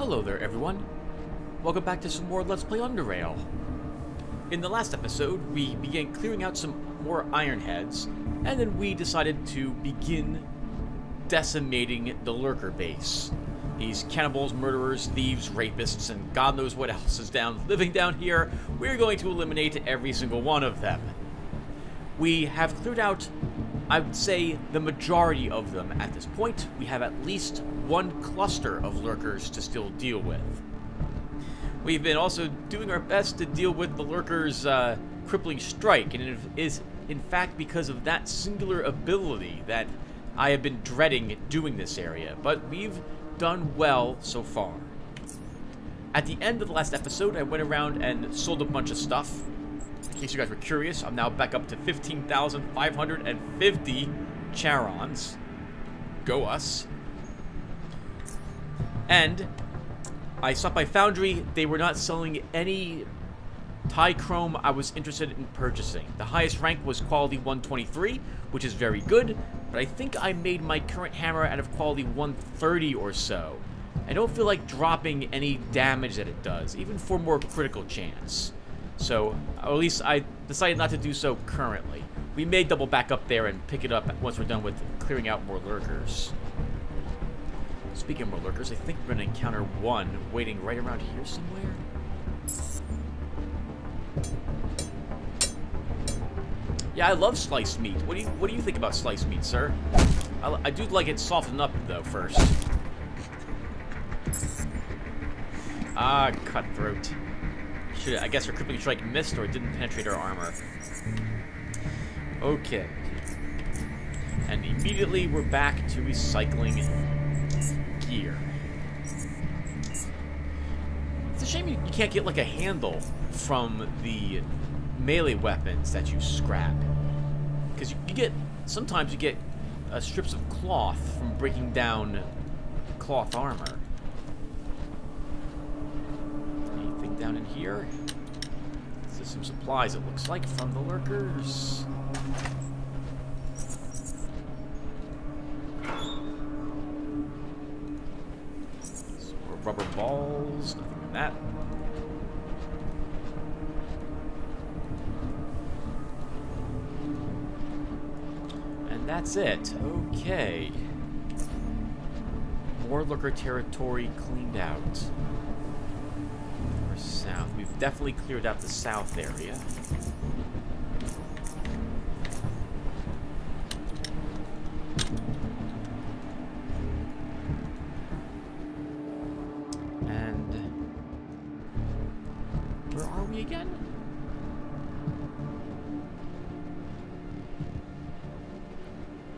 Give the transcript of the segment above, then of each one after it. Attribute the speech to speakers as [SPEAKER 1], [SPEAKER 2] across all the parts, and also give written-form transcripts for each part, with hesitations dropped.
[SPEAKER 1] Hello there, everyone. Welcome back to some more Let's Play Underrail. In the last episode, we began clearing out some more iron heads, and then we decided to begin decimating the lurker base. These cannibals, murderers, thieves, rapists, and God knows what else is living down here. We're going to eliminate every single one of them. We have cleared out, I would say, the majority of them at this point. We have at least one cluster of lurkers to still deal with. We've been also doing our best to deal with the lurkers' crippling strike, and it is in fact because of that singular ability that I have been dreading doing this area, but we've done well so far. At the end of the last episode, I went around and sold a bunch of stuff. In case you guys were curious, I'm now back up to 15,550 charons. Go us. And I stopped by Foundry. They were not selling any Thai chrome I was interested in purchasing. The highest rank was quality 123, which is very good, but I think I made my current hammer out of quality 130 or so. I don't feel like dropping any damage that it does, even for more critical chance. So, or at least I decided not to do so currently. We may double back up there and pick it up once we're done with clearing out more lurkers. Speaking of more lurkers, I think we're going to encounter one waiting right around here somewhere. Yeah, I love sliced meat. What do you think about sliced meat, sir? I do like it softened up though first. Ah, cutthroat. I guess our crippling strike missed or it didn't penetrate our armor. Okay. And immediately we're back to recycling gear. It's a shame you can't get like a handle from the melee weapons that you scrap. Because you get, sometimes you get strips of cloth from breaking down cloth armor. Anything down in here? There's some supplies, it looks like, from the lurkers. Some more rubber balls, nothing in that. And that's it. Okay. More lurker territory cleaned out. South. We've definitely cleared out the south area. And where are we again?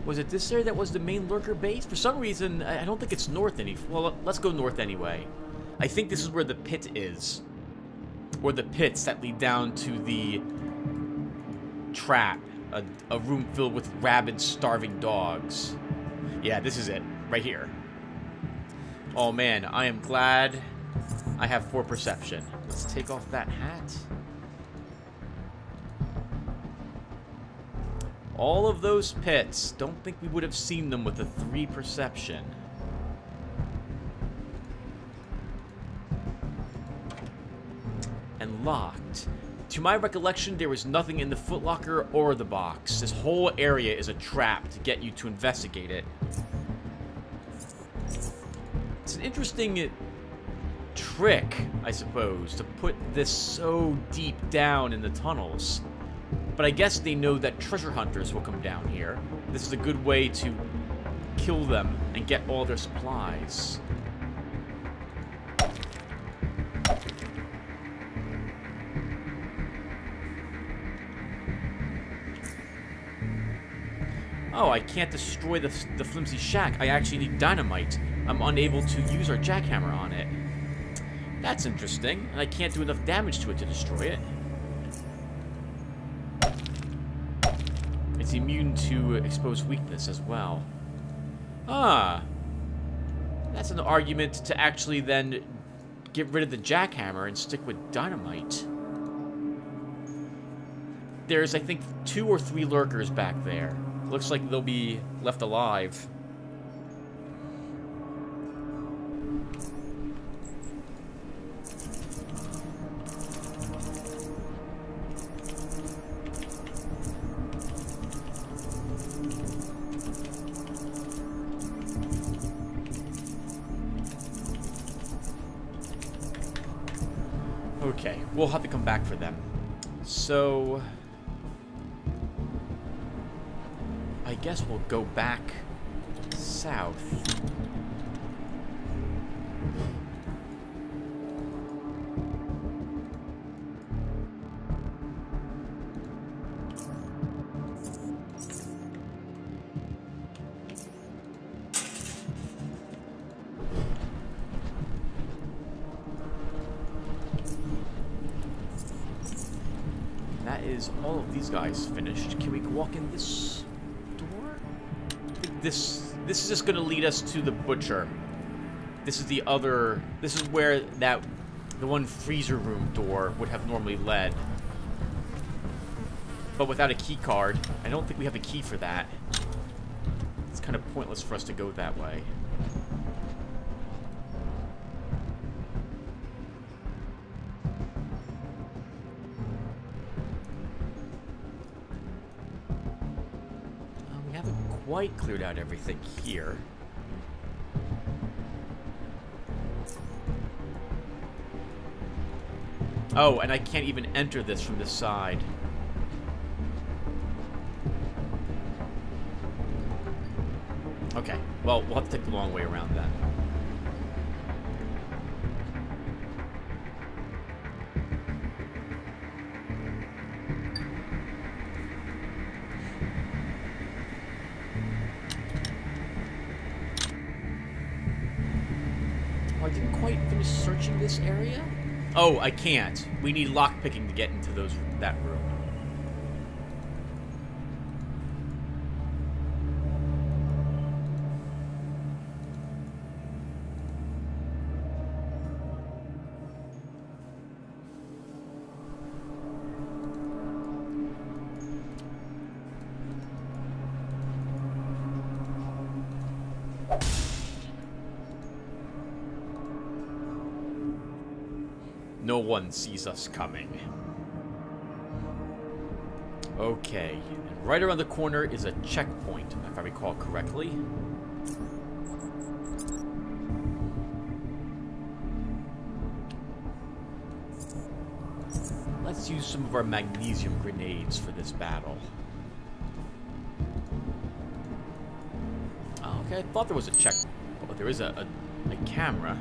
[SPEAKER 1] Was it this area that was the main lurker base? For some reason, I don't think it's north any. Well, let's go north anyway. I think this is where the pit is. Or the pits that lead down to the trap. A room filled with rabid, starving dogs. Yeah, this is it. Right here. Oh man, I am glad I have 4 perception. Let's take off that hat. All of those pits. Don't think we would have seen them with a 3 perception. And locked. To my recollection, there was nothing in the footlocker or the box. This whole area is a trap to get you to investigate it. It's an interesting trick, I suppose, to put this so deep down in the tunnels. But I guess they know that treasure hunters will come down here. This is a good way to kill them and get all their supplies. Oh, I can't destroy the flimsy shack. I actually need dynamite. I'm unable to use our jackhammer on it. That's interesting, and I can't do enough damage to it to destroy it. It's immune to exposed weakness as well. Ah. That's an argument to actually then get rid of the jackhammer and stick with dynamite. There's, I think, 2 or 3 lurkers back there. Looks like they'll be left alive. Okay, we'll have to come back for them. So... I guess we'll go back south. That is all of these guys finished. Can we walk in this door? This is just going to lead us to the butcher. This is the other... This is where the one freezer room door would have normally led. But without a key card, I don't think we have a key for that. It's kind of pointless for us to go that way. We haven't quite cleared out everything here. Oh, and I can't even enter this from this side. Okay, well, we'll have to take the long way around then. Oh, I didn't quite finish searching this area? Oh, I can't. We need lockpicking to get into that room. No one sees us coming. Okay, and right around the corner is a checkpoint, if I recall correctly. Let's use some of our magnesium grenades for this battle. Okay, I thought there was a checkpoint, but there is a camera.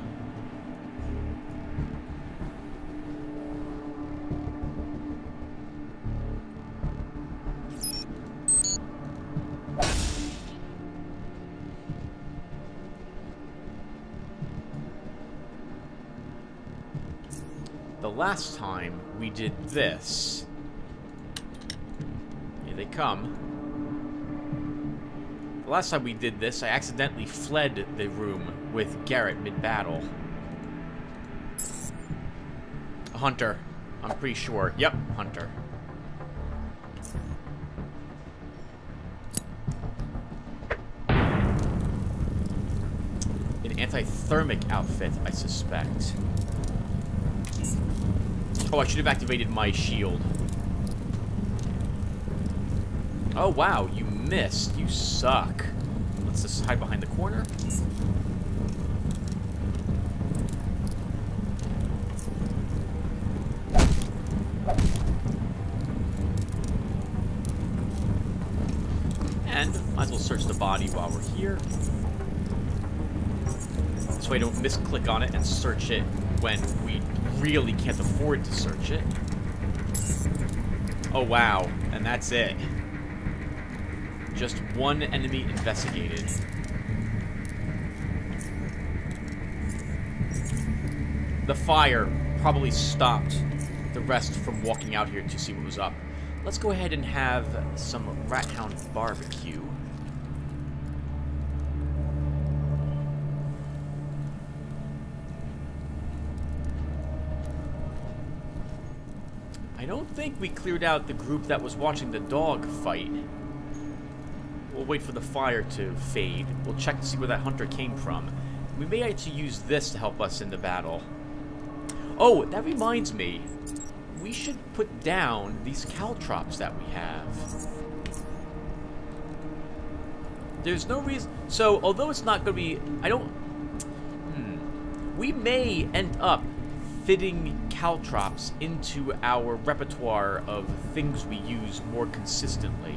[SPEAKER 1] The last time we did this, here they come. The last time we did this, I accidentally fled the room with Garrett mid-battle. A hunter, I'm pretty sure. Yep, hunter. An anti-thermic outfit, I suspect. Oh, I should have activated my shield. Oh, wow, you missed. You suck. Let's just hide behind the corner. And might as well search the body while we're here. This way I don't misclick on it and search it when we really can't afford to search it. Oh, wow. And that's it. Just one enemy investigated. The fire probably stopped the rest from walking out here to see what was up. Let's go ahead and have some Rat Hound barbecue. I don't think we cleared out the group that was watching the dog fight. We'll wait for the fire to fade. We'll check to see where that hunter came from. We may actually use this to help us in the battle. Oh, that reminds me. We should put down these caltrops that we have. There's no reason... So, although it's not going to be... I don't... We may end up fitting caltrops into our repertoire of things we use more consistently.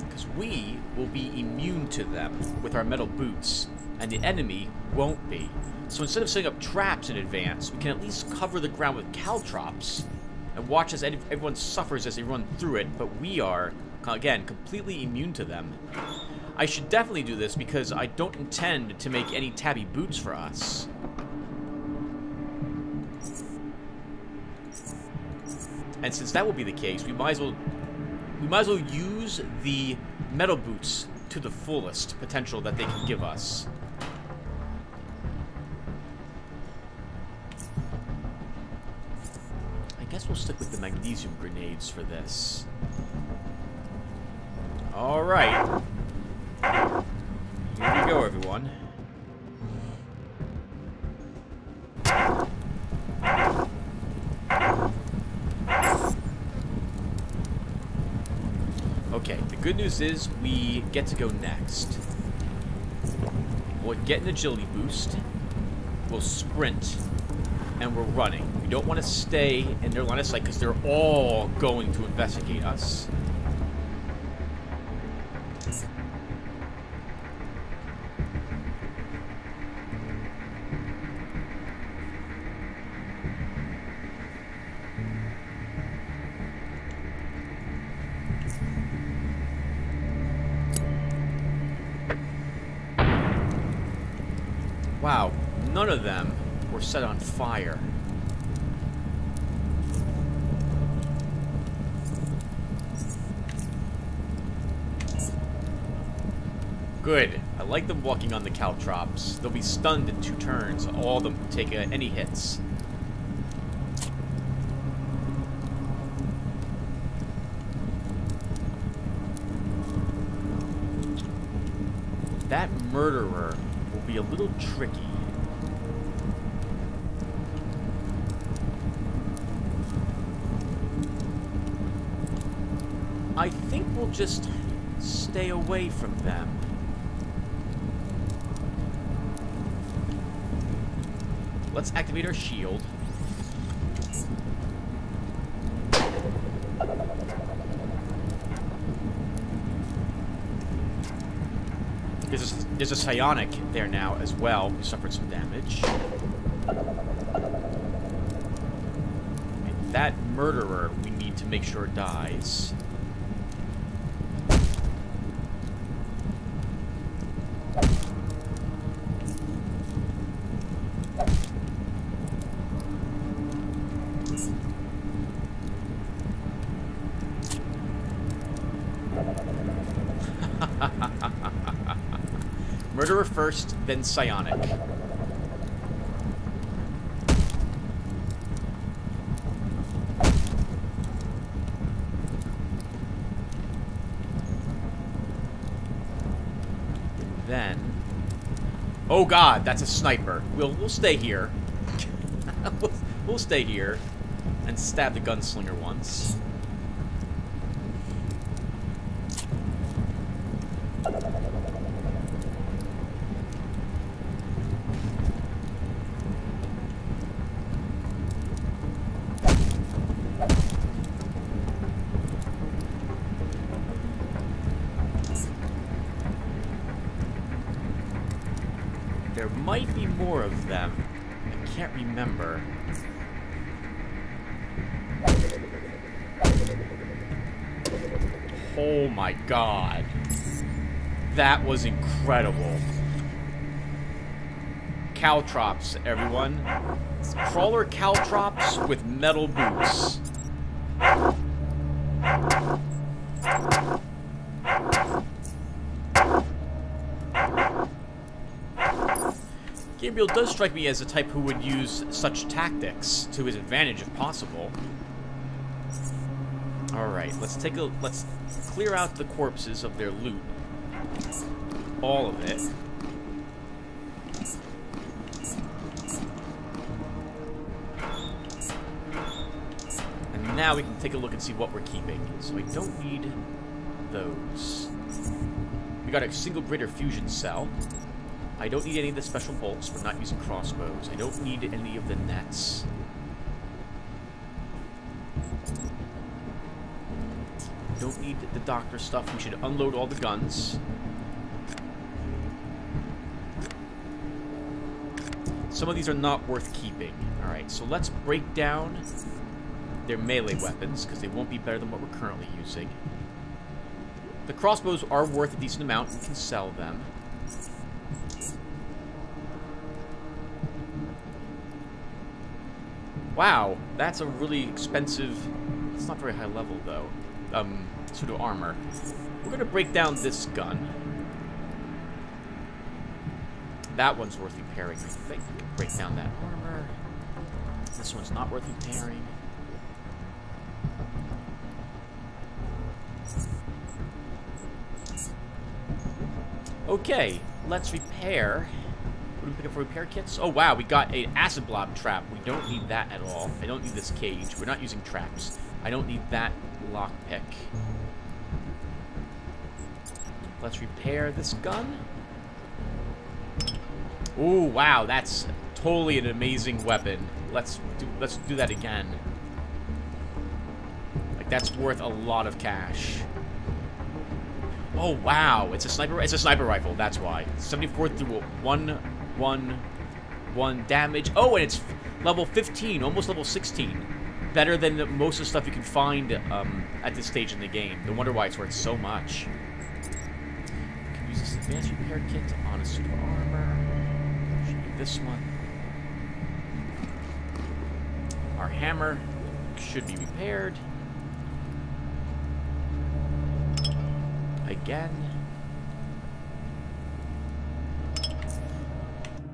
[SPEAKER 1] Because we will be immune to them with our metal boots, and the enemy won't be. So instead of setting up traps in advance, we can at least cover the ground with caltrops and watch as everyone suffers as they run through it, but we are, again, completely immune to them. I should definitely do this because I don't intend to make any tabby boots for us. And since that will be the case, we might as well use the metal boots to the fullest potential that they can give us. I guess we'll stick with the magnesium grenades for this. Alright. Here we go, everyone. Okay, the good news is we get to go next. We'll get an agility boost. We'll sprint. And we're running. We don't want to stay in their line of sight because they're all going to investigate us. Wow, none of them were set on fire. Good. I like them walking on the caltrops. They'll be stunned in 2 turns. All of them take any hits. That murderer will be a little tricky. I think we'll just stay away from them. Let's activate our shield. There's a psionic there now as well, who suffered some damage. And that murderer we need to make sure dies. Murderer first, then psionic. Then... oh god, that's a sniper. We'll stay here. we'll stay here and stab the gunslinger once. There might be more of them. I can't remember. Oh my god. That was incredible. Caltrops, everyone. Crawler caltrops with metal boots. Gabriel does strike me as a type who would use such tactics to his advantage if possible. Alright, let's clear out the corpses of their loot. All of it. And now we can take a look and see what we're keeping. So I don't need those. We got a single greater fusion cell. I don't need any of the special bolts. We're not using crossbows. I don't need any of the nets. Don't need the doctor stuff. We should unload all the guns. Some of these are not worth keeping. Alright, so let's break down their melee weapons, because they won't be better than what we're currently using. The crossbows are worth a decent amount. We can sell them. Wow, that's a really expensive... It's not very high level, though. Pseudo armor. We're going to break down this gun. That one's worth repairing, I think. Break down that armor. This one's not worth repairing. Okay, let's repair. What do we pick up for repair kits? Oh wow, we got an acid blob trap. We don't need that at all. I don't need this cage. We're not using traps. I don't need that lockpick. Let's repair this gun. Ooh, wow, that's totally an amazing weapon. Let's do that again. Like, that's worth a lot of cash. Oh wow, it's a sniper rifle, that's why. 74 through 1 damage. Oh, and it's level 15, almost level 16. Better than most of the stuff you can find at this stage in the game. No wonder why it's worth so much. We can use this advanced repair kit on a suit of armor. Should be this one. Our hammer should be repaired. Again.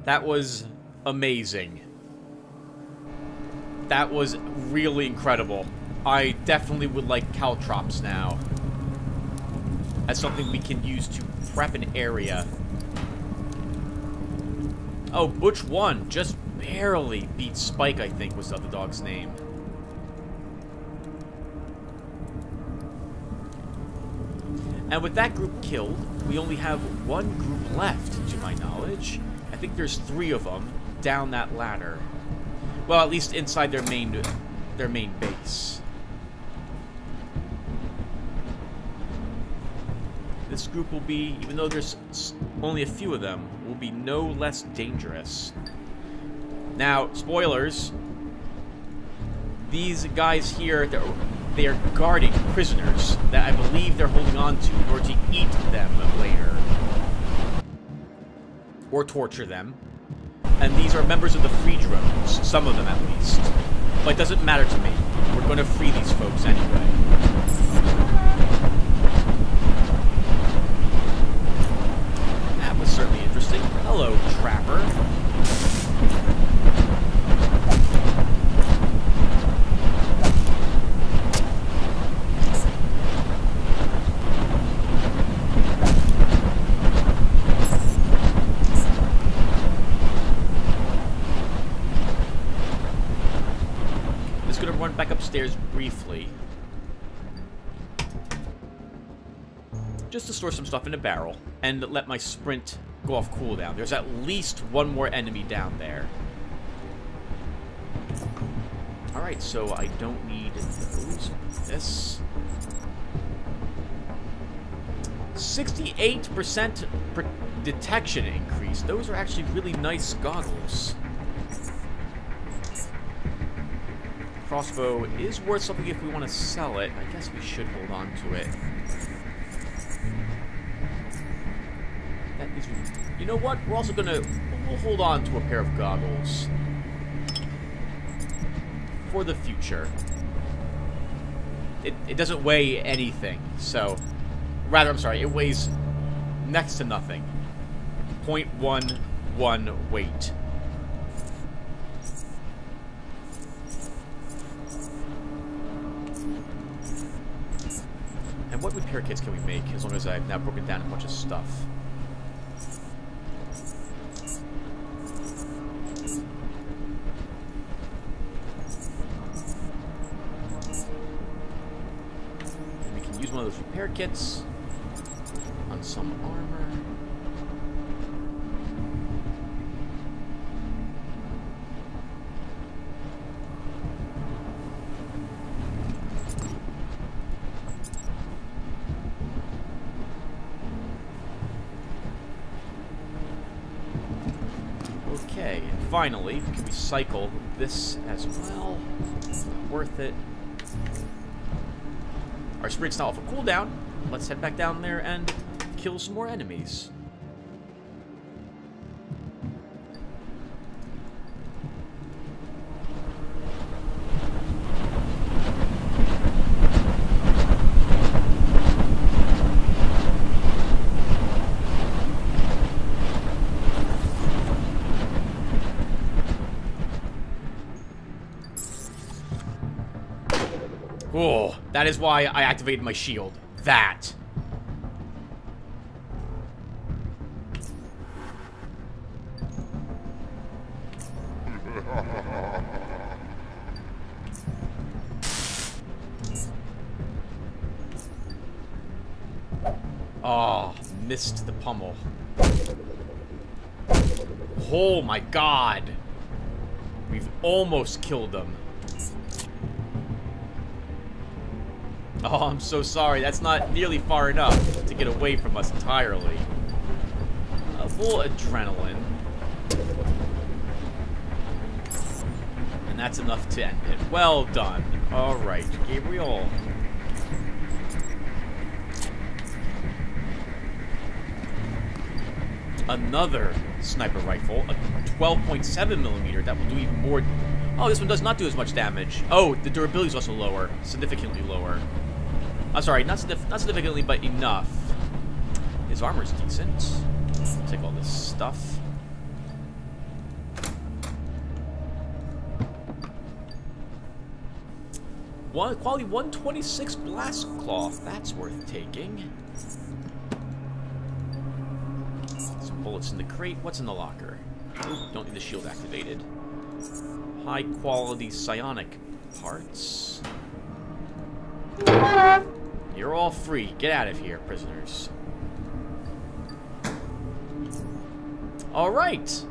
[SPEAKER 1] That was amazing. That was really incredible. I definitely would like caltrops now. As something we can use to prep an area. Oh, Butch won. Just barely beat Spike, I think was the other dog's name. And with that group killed, we only have one group left, to my knowledge. I think there's 3 of them down that ladder. Well, at least inside their main base. This group will be, even though there's only a few of them, will be no less dangerous. Now, spoilers. These guys here, they are guarding prisoners that I believe they're holding on to in order to eat them later. Or torture them. And these are members of the free drones, some of them at least. But it doesn't matter to me. We're going to free these folks anyway. That was certainly interesting. Hello, Trapper. Back upstairs briefly. Just to store some stuff in a barrel and let my sprint go off cooldown. There's at least one more enemy down there. Alright, so I don't need those. This. 68% detection increase. Those are actually really nice goggles. Crossbow is worth something if we want to sell it. I guess we should hold on to it. That is, you know what? We're also we'll hold on to a pair of goggles for the future. It doesn't weigh anything, so rather, I'm sorry, it weighs next to nothing. 0.11 weight. And what repair kits can we make, as long as I've now broken down a bunch of stuff? of those repair kits on some armor. Okay, and finally, we can recycle this as well. Worth it. Our sprint's now off a cooldown. Let's head back down there and kill some more enemies. Oh, that is why I activated my shield. That. Oh, missed the pummel. Oh my god. We've almost killed them. Oh, I'm so sorry. That's not nearly far enough to get away from us entirely. A little adrenaline. And that's enough to end it. Well done. Alright, Gabriel. Another sniper rifle. A 12.7mm. That will do even more. Oh, this one does not do as much damage. Oh, the durability is also lower. Significantly lower. I'm sorry, not significantly, but enough. His armor's decent. Take all this stuff. Quality 126 blast cloth. That's worth taking. Some bullets in the crate. What's in the locker? Ooh, don't need the shield activated. High quality psionic parts. You're all free. Get out of here, prisoners. Alright.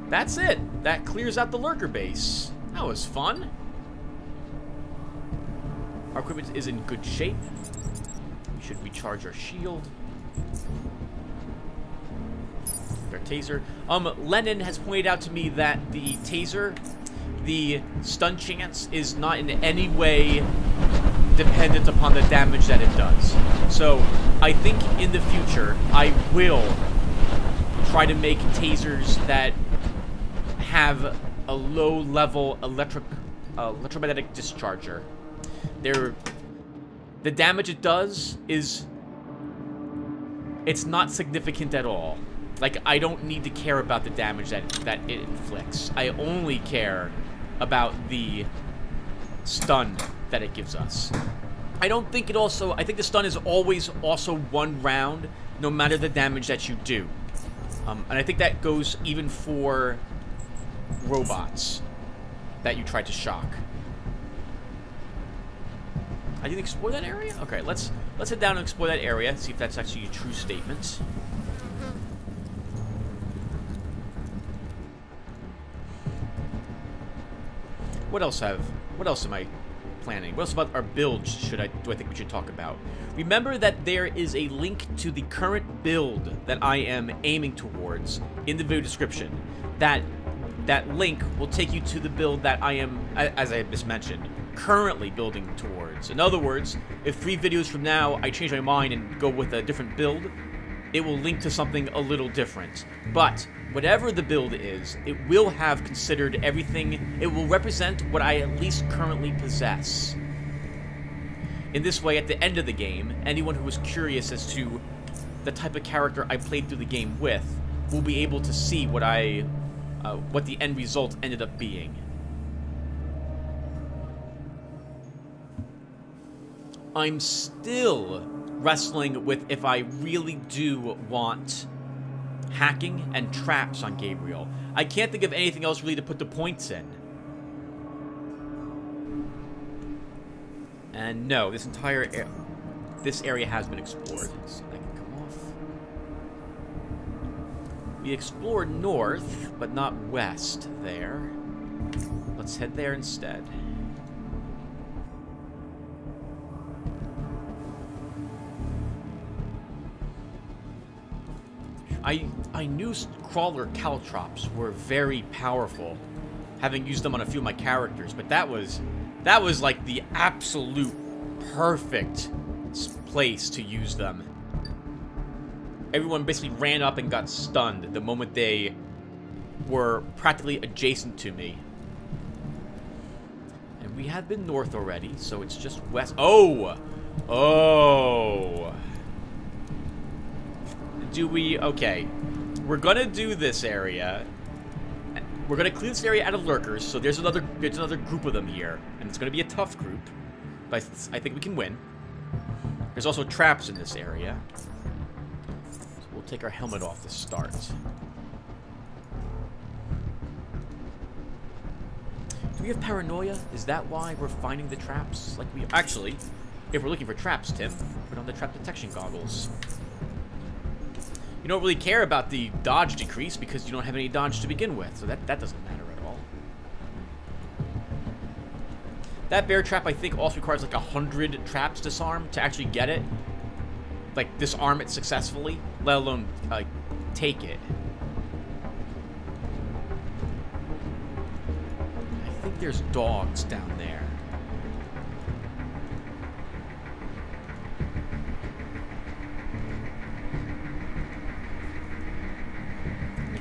[SPEAKER 1] That's it. That clears out the lurker base. That was fun. Our equipment is in good shape. We should recharge our shield. Our taser. Lennon has pointed out to me that the taser, the stun chance, is not in any way dependent upon the damage that it does. So, I think in the future, I will try to make tasers that have a low-level electromagnetic discharger. The damage it does is... it's not significant at all. Like, I don't need to care about the damage that it inflicts. I only care about the stun that it gives us. I don't think it also... I think the stun is always also one round, no matter the damage that you do. And I think that goes even for robots that you try to shock. I didn't explore that area? Okay, let's head down and explore that area, see if that's actually a true statement. What else am I planning? What else about our builds do I think we should talk about? Remember that there is a link to the current build that I am aiming towards in the video description. That link will take you to the build that I am, as I just mentioned, currently building towards. In other words, if 3 videos from now I change my mind and go with a different build, it will link to something a little different. But whatever the build is, it will have considered everything. It will represent what I at least currently possess. In this way, at the end of the game, anyone who was curious as to the type of character I played through the game with will be able to see what the end result ended up being. I'm still wrestling with if I really do want hacking and traps on Gabriel. I can't think of anything else really to put the points in. And no, this entire this area has been explored. So that can come off. We explored north, but not west there. Let's head there instead. I knew crawler caltrops were very powerful, having used them on a few of my characters, but that was like the absolute perfect place to use them. Everyone basically ran up and got stunned the moment they were practically adjacent to me. And we have been north already, so it's just west. Oh! Oh! Do we... Okay. We're gonna do this area. We're gonna clear this area out of lurkers, so there's another group of them here. And it's gonna be a tough group. But I think we can win. There's also traps in this area. So we'll take our helmet off to start. Do we have paranoia? Is that why we're finding the traps? Like we... Actually, if we're looking for traps, Tim, put on the trap detection goggles. You don't really care about the dodge decrease because you don't have any dodge to begin with, so that doesn't matter at all. That bear trap, I think, also requires like 100 traps disarm to actually get it. Like, disarm it successfully, let alone, take it. I think there's dogs down there.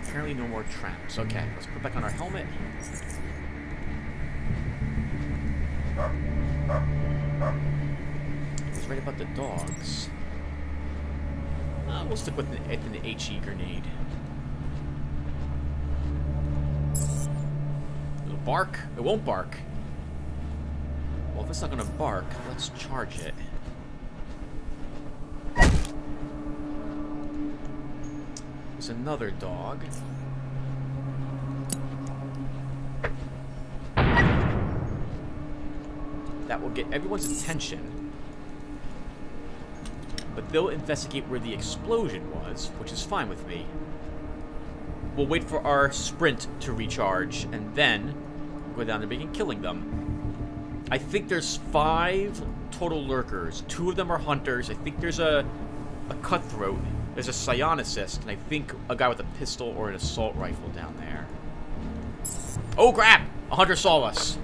[SPEAKER 1] Apparently no more traps. Okay, let's put back on our helmet. He was right about the dogs. We'll stick with an HE grenade. It'll bark? It won't bark. Well, if it's not gonna bark, let's charge it. There's another dog. That will get everyone's attention. But they'll investigate where the explosion was, which is fine with me. We'll wait for our sprint to recharge, and then go down and begin killing them. I think there's 5 total lurkers. 2 of them are hunters. I think there's a cutthroat. There's a psionicist, and I think a guy with a pistol or an assault rifle down there. Oh, crap! A hunter saw us.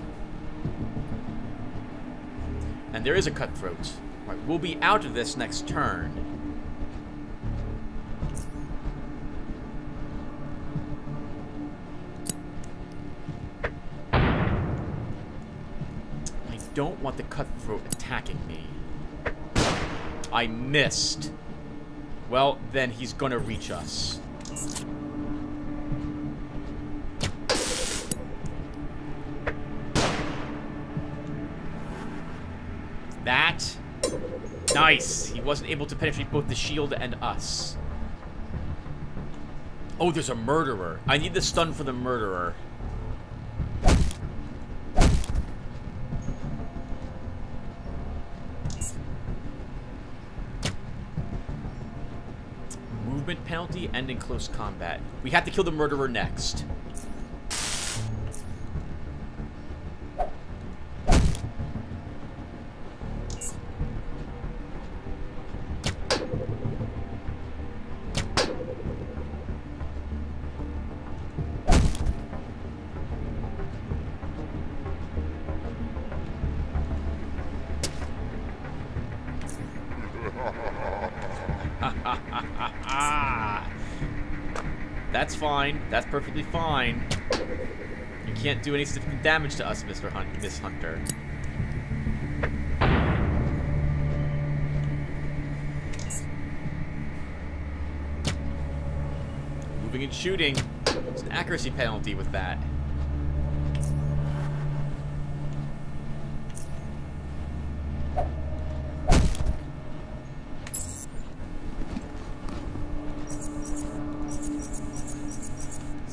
[SPEAKER 1] And there is a cutthroat. Right, we'll be out of this next turn. I don't want the cutthroat attacking me. I missed. Well, then he's gonna reach us. That. Nice. He wasn't able to penetrate both the shield and us. Oh, there's a murderer. I need the stun for the murderer. Movement penalty and in close combat. We have to kill the murderer next. That's fine. That's perfectly fine. You can't do any significant damage to us, Miss Hunter. Moving and shooting. There's an accuracy penalty with that.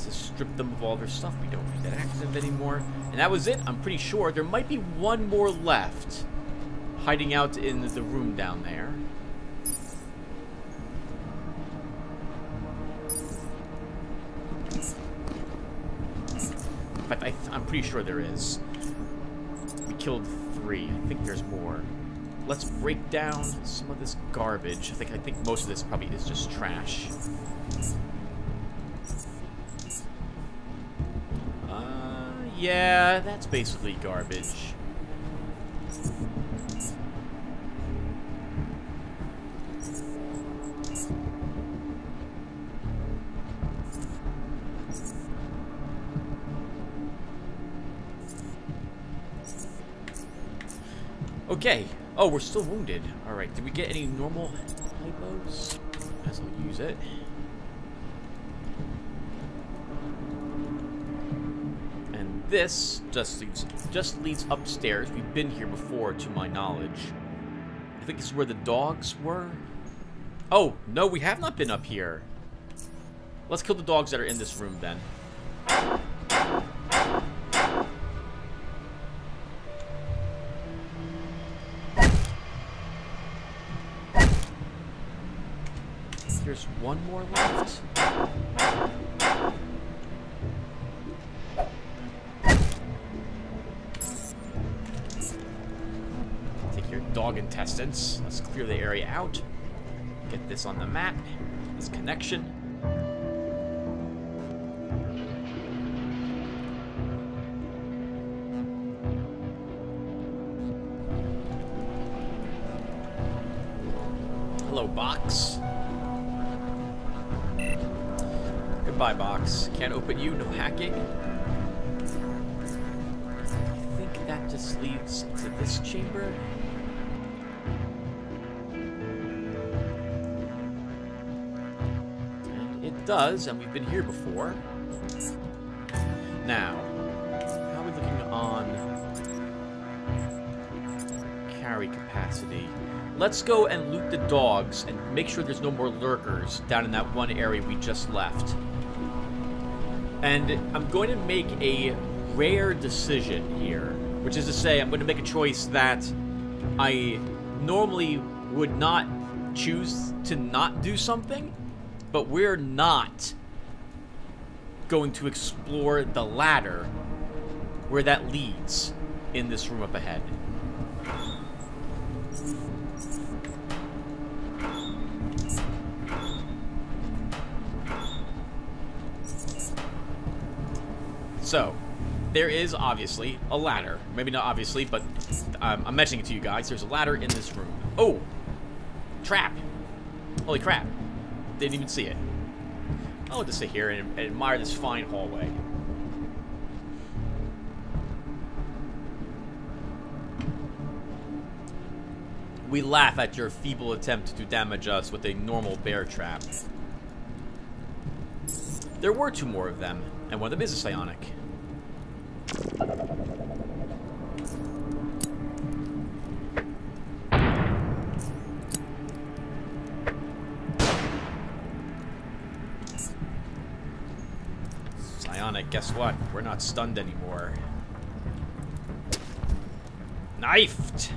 [SPEAKER 1] Strip them of all their stuff. We don't need that active anymore. And that was it. I'm pretty sure there might be one more left. hiding out in the room down there. In fact, I'm pretty sure there is. We killed 3. I think there's more. Let's break down some of this garbage. I think most of this probably is just trash. Yeah, that's basically garbage. Okay. Oh, we're still wounded. Alright, did we get any normal hypos? Guess I'll use it. And this just leads upstairs. We've been here before, to my knowledge. I think this is where the dogs were. Oh, no, we have not been up here. Let's kill the dogs that are in this room, then. There's one more left. Take your dog intestines. Let's clear the area out. Get this on the map. This connection. Hello, box. Goodbye, box. Can't open you, no hacking. I think that just leads to this chamber. And it does, and we've been here before. Now, how are we looking on carry capacity? Let's go and loot the dogs and make sure there's no more lurkers down in that one area we just left. And I'm going to make a rare decision here, which is to say I'm going to make a choice that I normally would not choose to not do something, but we're not going to explore the ladder where that leads in this room up ahead. So, there is obviously a ladder. Maybe not obviously, but I'm mentioning it to you guys. There's a ladder in this room. Oh! Trap! Holy crap. Didn't even see it. I'll just sit here and admire this fine hallway. We laugh at your feeble attempt to damage us with a normal bear trap. There were 2 more of them, and one of them is a psionic. Psionic, guess what? We're not stunned anymore. Knifed!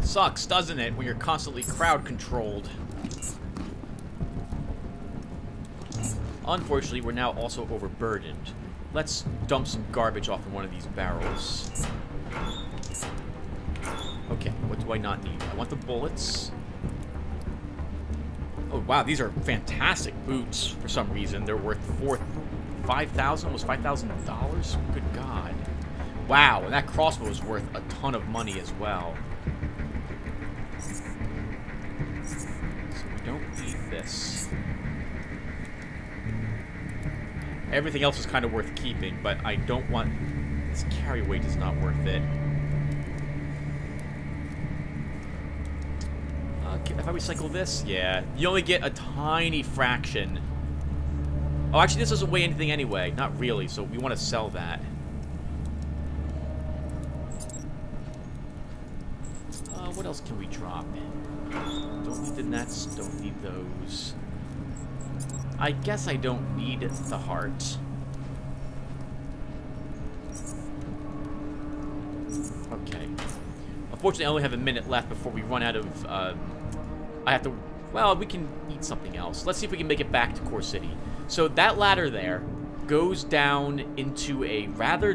[SPEAKER 1] Sucks, doesn't it, when you're constantly crowd controlled? Unfortunately, we're now also overburdened. Let's dump some garbage off in one of these barrels. Okay, what do I not need? I want the bullets. Oh, wow, these are fantastic boots for some reason. They're worth $5,000, almost $5,000? Good God. Wow, and that crossbow is worth a ton of money as well. So we don't need this. Everything else is kind of worth keeping, but I don't want... This carry weight is not worth it. If I recycle this, yeah. You only get a tiny fraction. Oh, actually, this doesn't weigh anything anyway. Not really, so we want to sell that. What else can we drop? Don't need the nets. Don't need those. I guess I don't need the heart. Okay. Unfortunately, I only have a minute left before we run out of, I have to, well, we can eat something else. Let's see if we can make it back to Core City. So that ladder there goes down into a rather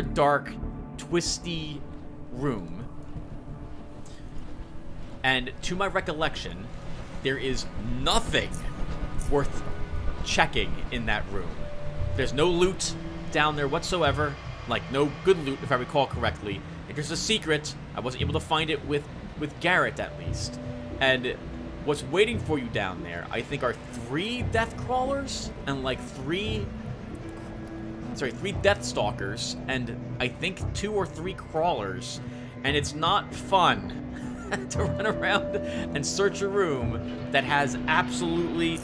[SPEAKER 1] dark, twisty room. And to my recollection, there is nothing worth checking in that room. There's no loot down there whatsoever. Like, no good loot, if I recall correctly. If there's a secret, I wasn't able to find it with Garrett, at least. And what's waiting for you down there, I think, are 3 death crawlers and, like, 3 death stalkers, and I think 2 or 3 crawlers. And it's not fun to run around and search a room that has absolutely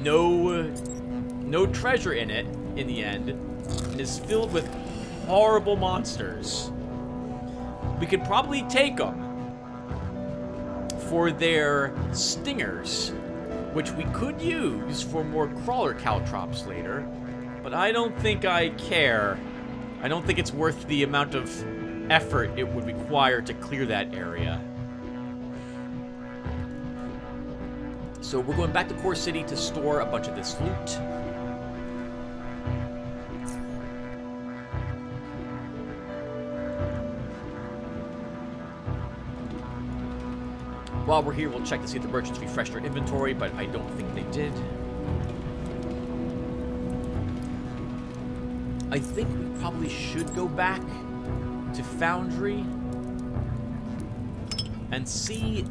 [SPEAKER 1] no treasure in it in the end, and is filled with horrible monsters. We could probably take them for their stingers, which we could use for more crawler caltrops later, but I don't think I care. I don't think it's worth the amount of effort it would require to clear that area. So we're going back to Core City to store a bunch of this loot. While we're here, we'll check to see if the merchants refreshed their inventory, but I don't think they did. I think we probably should go back to Foundry and see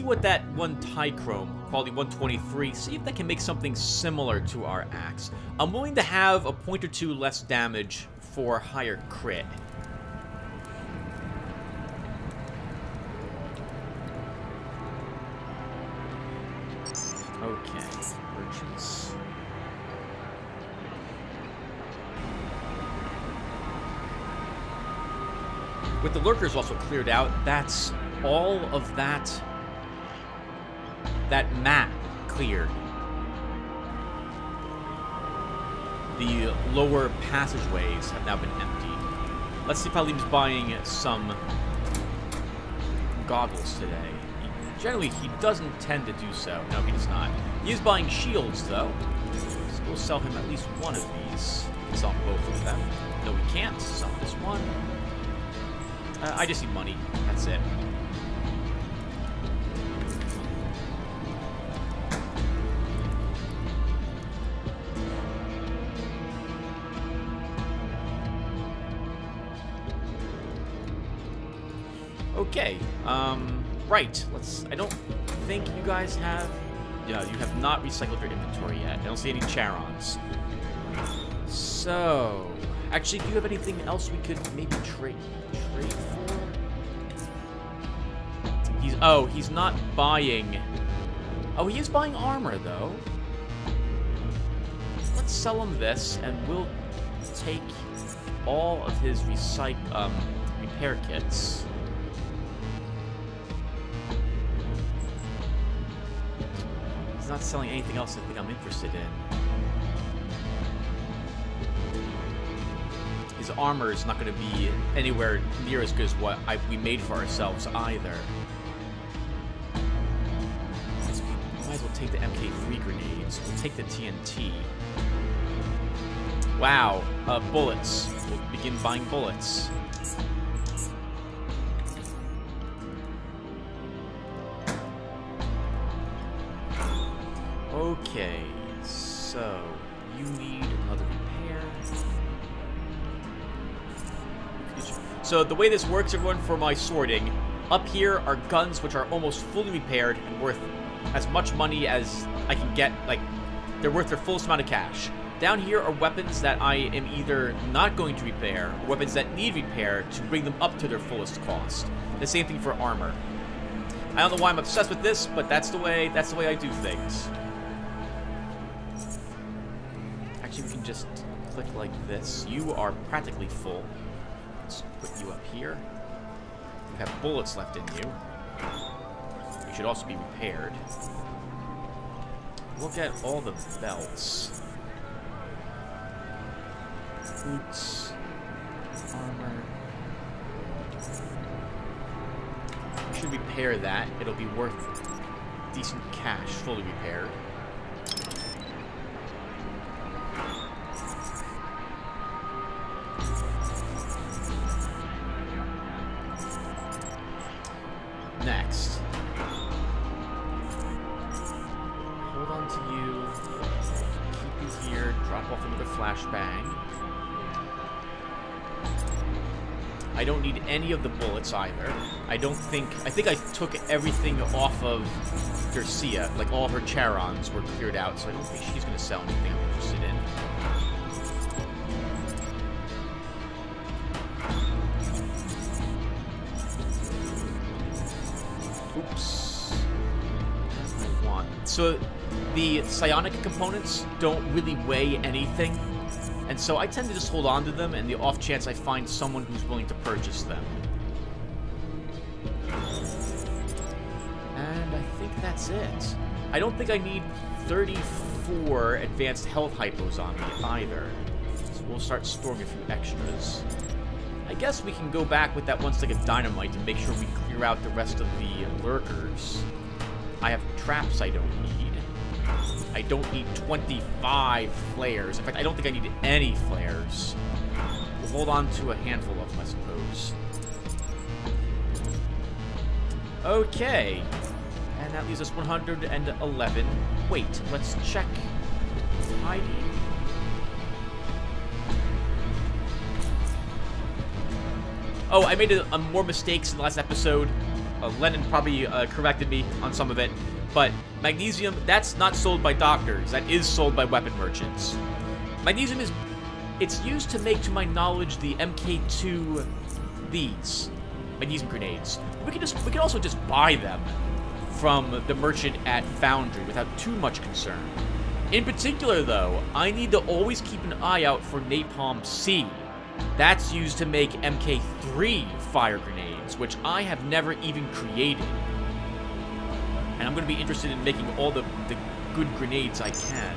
[SPEAKER 1] what that one Tichrome, quality 123, see if that can make something similar to our axe. I'm willing to have a point or 2 less damage for higher crit. Okay, merchants. With the lurkers also cleared out, that's all of that map cleared. The lower passageways have now been emptied. Let's see if Halim's buying some goggles today. Generally, he doesn't tend to do so. No, he does not. He is buying shields, though. So we'll sell him at least one of these. We can sell both of them. No, we can't. Sell this one. I just need money. That's it. Okay, right, I don't think you guys have, yeah, you have not recycled your inventory yet. I don't see any Charons. So, actually, do you have anything else we could maybe trade for? He's not buying, he is buying armor, though. Let's sell him this, and we'll take all of his repair kits. Not selling anything else I think I'm interested in. His armor is not going to be anywhere near as good as what we made for ourselves either. We might as well take the MK3 grenades. We'll take the TNT. Wow, bullets. We'll begin buying bullets. Okay, so you need another repair. So the way this works, everyone, for my sorting, up here are guns which are almost fully repaired and worth as much money as I can get. Like, they're worth their fullest amount of cash. Down here are weapons that I am either not going to repair, or weapons that need repair to bring them up to their fullest cost. The same thing for armor. I don't know why I'm obsessed with this, but that's the way I do things. Actually, we can just click like this. You are practically full. Let's put you up here. You have bullets left in you. You should also be repaired. look at all the belts. Boots, armor. We should repair that. It'll be worth decent cash, fully repaired. Next. Hold on to you. Keep you here. Drop off another flashbang. I don't need any of the bullets either. I think I took everything off of Garcia. Like, all her Charons were cleared out, so I don't think she's going to sell anything I'm interested in. Oops. I want. So, the psionic components don't really weigh anything. And so I tend to just hold on to them, and the off chance I find someone who's willing to purchase them. And I think that's it. I don't think I need 34 advanced health hypos on me either. So we'll start storing a few extras. I guess we can go back with that one stick of dynamite to make sure we clear out the rest of the lurkers. I have traps I don't need. I don't need 25 flares. In fact, I don't think I need any flares. We'll hold on to a handful of them, I suppose. Okay. And that leaves us 111. Wait, let's check ID. Oh, I made more mistakes in the last episode. Lennon probably corrected me on some of it. But magnesium, that's not sold by doctors. That is sold by weapon merchants. Magnesium it's used to make, to my knowledge, the MK2 these magnesium grenades. We can also just buy them from the merchant at Foundry without too much concern. In particular, though, I need to always keep an eye out for Napalm C. That's used to make MK3 fire grenades, which I have never even created. And I'm going to be interested in making all the good grenades I can.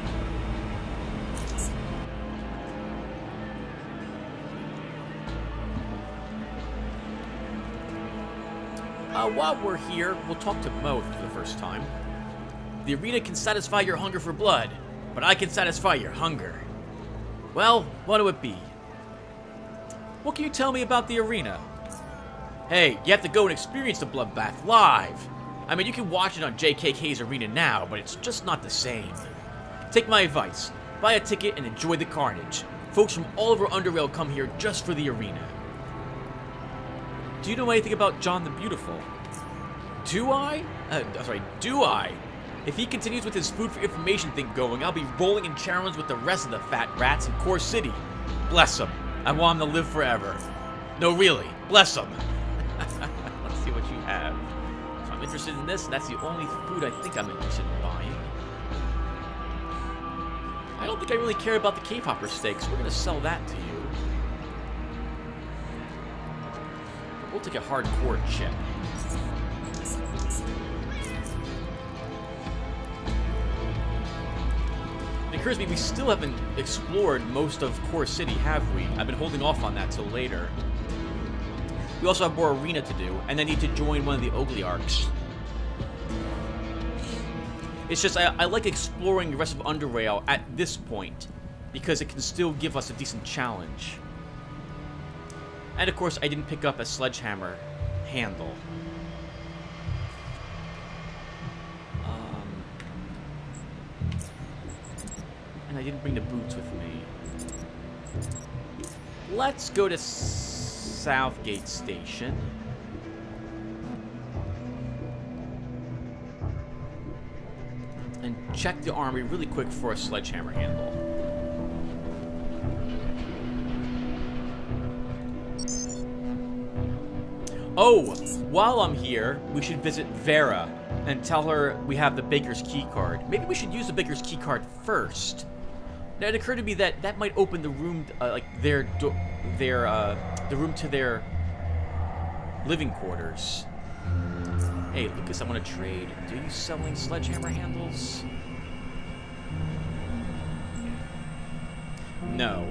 [SPEAKER 1] While we're here, we'll talk to Mo for the first time. The arena can satisfy your hunger for blood, but I can satisfy your hunger. Well, what'll it be? What can you tell me about the arena? Hey, you have to go and experience the bloodbath live. I mean, you can watch it on JKK's Arena now, but it's just not the same. Take my advice. Buy a ticket and enjoy the carnage. Folks from all over Underrail come here just for the arena. Do you know anything about John the Beautiful? Do I? Do I? If he continues with his food for information thing going, I'll be rolling in Charons with the rest of the fat rats in Core City. Bless him. I want him to live forever. No, really. Bless him. Let's see what you have. I'm interested in this, and that's the only food I think I'm interested in buying. I don't think I really care about the cave hopper steaks. We're going to sell that to you. We'll take a hardcore chip. It occurs to me we still haven't explored most of Core City, have we? I've been holding off on that till later. We also have more arena to do, and I need to join one of the Ogliarchs. It's just, I like exploring the rest of Underrail at this point, because it can still give us a decent challenge. And of course, I didn't pick up a sledgehammer handle. And I didn't bring the boots with me. Let's go to Southgate Station. And check the armory really quick for a sledgehammer handle. Oh, while I'm here, we should visit Vera and tell her we have the Baker's key card. Maybe we should use the Baker's key card first. Now, it occurred to me that that might open the room, the room to their living quarters. Hey, Lucas, I want to trade. Do you selling sledgehammer handles? No.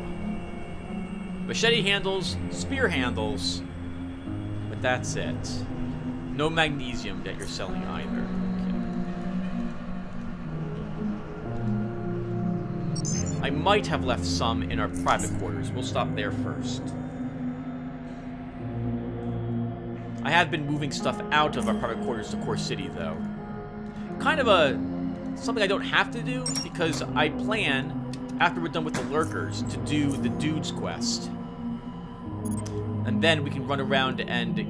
[SPEAKER 1] Machete handles, spear handles, but that's it. No magnesium that you're selling either. Okay. I might have left some in our private quarters. We'll stop there first. I have been moving stuff out of our private quarters to Core City, though. Kind of something I don't have to do, because I plan, after we're done with the lurkers, to do the Dude's quest. And then we can run around and we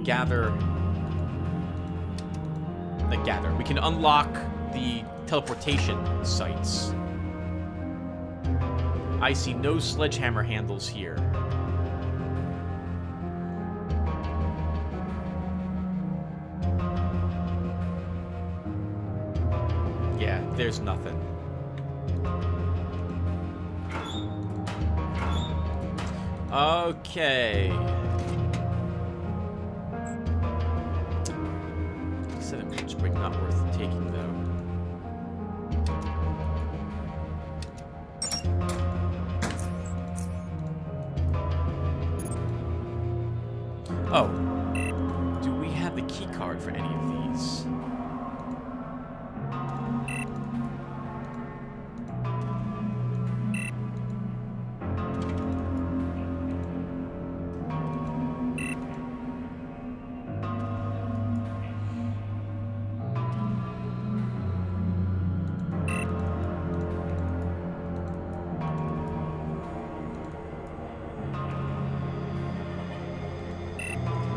[SPEAKER 1] can unlock the teleportation sites. I see no sledgehammer handles here. Yeah, there's nothing. Okay. 7 minutes break, not worth taking, though. Oh. Do we have the key card for any of these?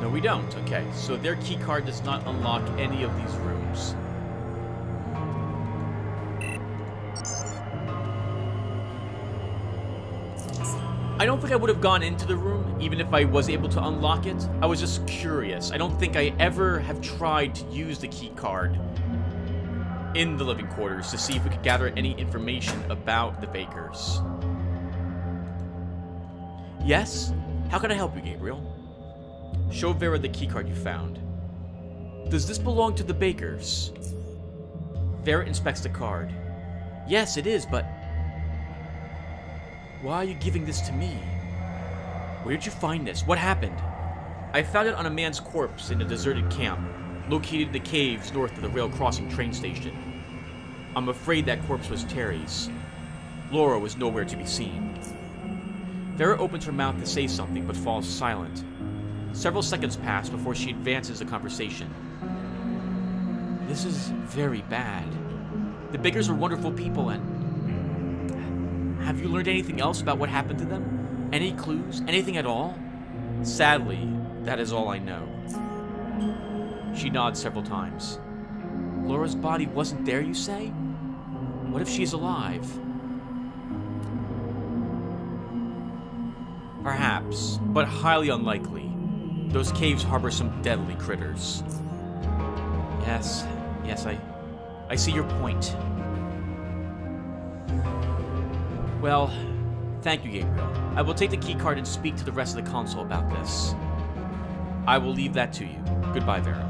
[SPEAKER 1] We don't. Okay, so their key card does not unlock any of these rooms. I don't think I would have gone into the room, even if I was able to unlock it. I was just curious. I don't think I ever have tried to use the key card in the living quarters to see if we could gather any information about the Bakers. Yes? How can I help you, Gabriel? Show Vera the keycard you found. Does this belong to the Bakers? Vera inspects the card. Yes, it is, but... Why are you giving this to me? Where did you find this? What happened? I found it on a man's corpse in a deserted camp, located in the caves north of the rail crossing train station. I'm afraid that corpse was Terry's. Laura was nowhere to be seen. Vera opens her mouth to say something, but falls silent. Several seconds pass before she advances the conversation. This is very bad. The Bakers are wonderful people, and... Have you learned anything else about what happened to them? Any clues? Anything at all? Sadly, that is all I know. She nods several times. Laura's body wasn't there, you say? What if she's alive? Perhaps, but highly unlikely. Those caves harbor some deadly critters. Yes, I see your point. Well, thank you, Gabriel. I will take the keycard and speak to the rest of the council about this. I will leave that to you. Goodbye, Vera.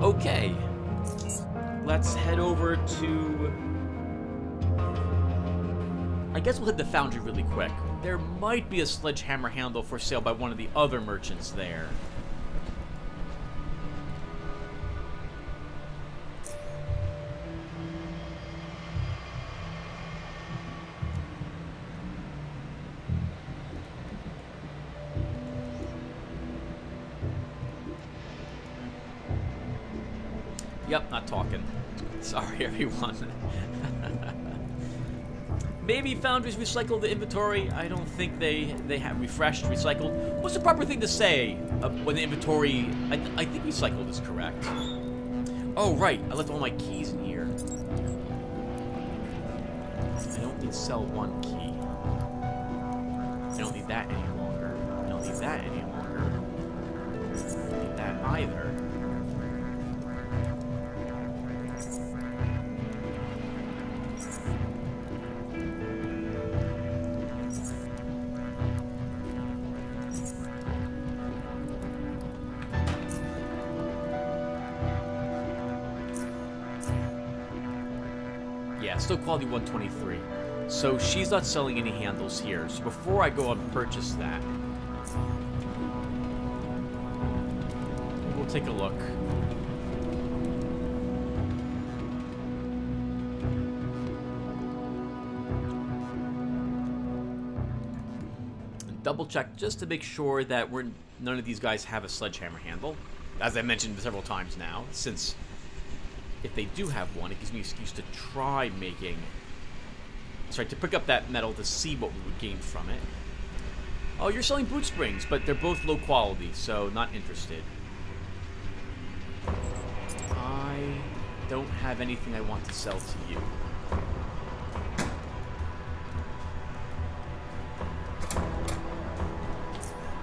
[SPEAKER 1] Okay. Let's head over to... I guess we'll hit the foundry really quick. There might be a sledgehammer handle for sale by one of the other merchants there. Yep, not talking. Sorry, everyone. Maybe foundries recycle the inventory. I don't think they have refreshed, recycled. What's the proper thing to say when the inventory... I think recycled is correct. Oh, right. I left all my keys in here. I don't need to sell one key. I don't need that any longer. I don't need that any longer. I don't need that either. Yeah, still quality 123. So she's not selling any handles here. So before I go and purchase that, we'll take a look. And double check just to make sure that none of these guys have a sledgehammer handle. As I mentioned several times now, since if they do have one, it gives me an excuse to try making... Sorry, to pick up that metal to see what we would gain from it. Oh, you're selling boot springs, but they're both low quality, so not interested. I don't have anything I want to sell to you.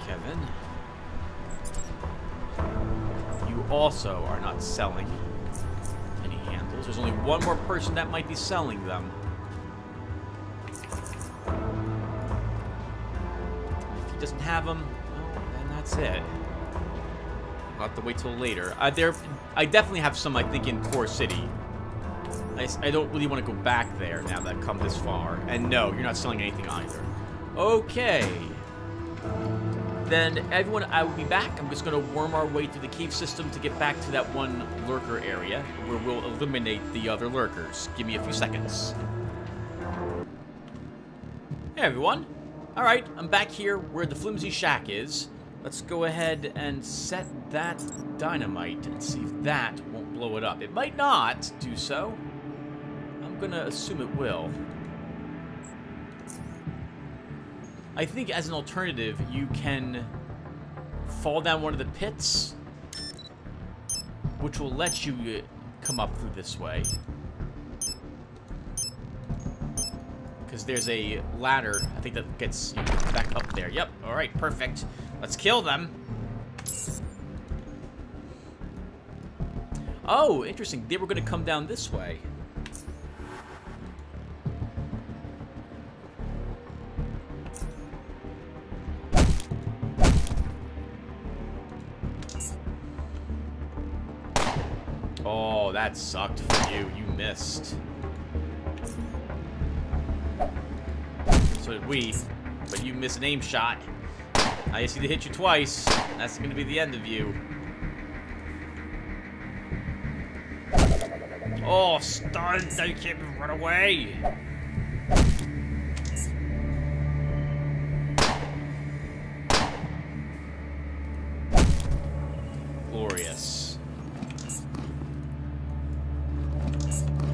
[SPEAKER 1] Kevin. You also are not selling any handles. There's only one more person that might be selling them. Doesn't have them, well, then that's it. I'll have to wait till later. I definitely have some, I think, in Core City. I don't really want to go back there now that I've come this far. And no, you're not selling anything either. Okay. Then, everyone, I will be back. I'm just going to worm our way through the cave system to get back to that one lurker area where we'll eliminate the other lurkers. Give me a few seconds. Hey, everyone. Alright, I'm back here where the flimsy shack is. Let's go ahead and set that dynamite and see if that won't blow it up. It might not do so. I'm gonna assume it will. I think as an alternative, you can fall down one of the pits, which will let you come up through this way. Because there's a ladder, I think, that gets you back up there. Yep, alright, perfect. Let's kill them. Oh, interesting. They were going to come down this way. Oh, that sucked for you. You missed. So did we, but you missed an aim shot. I just need to hit you twice. That's going to be the end of you. Oh, stunned! Now you can't even run away. Glorious.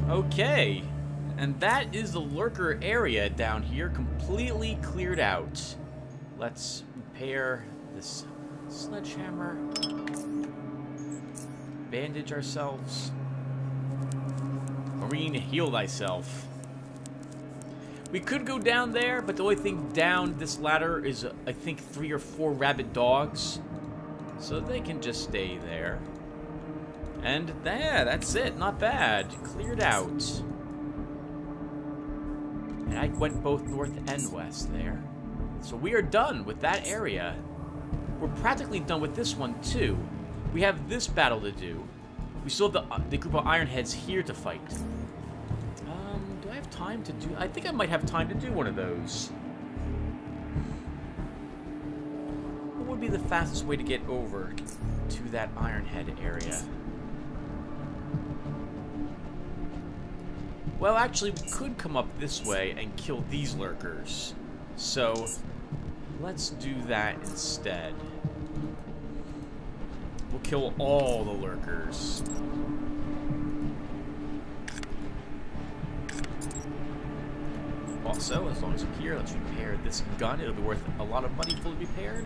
[SPEAKER 1] Okay. And that is the lurker area down here, completely cleared out. Let's repair this sledgehammer. Bandage ourselves. Marine, heal thyself. We could go down there, but the only thing down this ladder is, I think, 3 or 4 rabid dogs. So they can just stay there. And there, that's it. Not bad. Cleared out. And I went both north and west there. So we are done with that area. We're practically done with this one, too. We have this battle to do. We still have the group of Ironheads here to fight. Do I have time to do... I think I might have time to do one of those. What would be the fastest way to get over to that Ironhead area? Well, actually, we could come up this way and kill these lurkers. So, let's do that instead. We'll kill all the lurkers. Also, as long as I'm here, let's repair this gun. It'll be worth a lot of money fully repaired.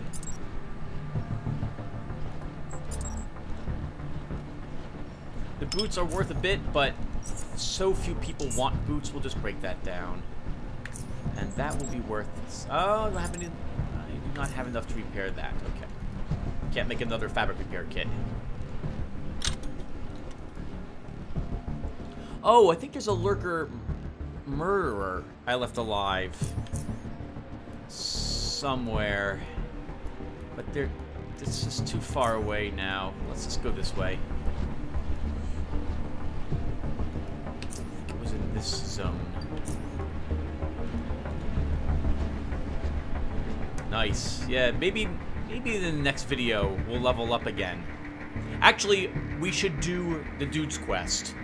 [SPEAKER 1] The boots are worth a bit, but so few people want boots, we'll just break that down. And that will be worth... Oh, I do not have enough to repair that. Okay. Can't make another fabric repair kit. Oh, I think there's a lurker murderer I left alive. Somewhere. But it's just too far away now. Let's just go this way. this zone. Nice. Yeah, maybe in the next video we'll level up again. Actually, we should do the dude's quest.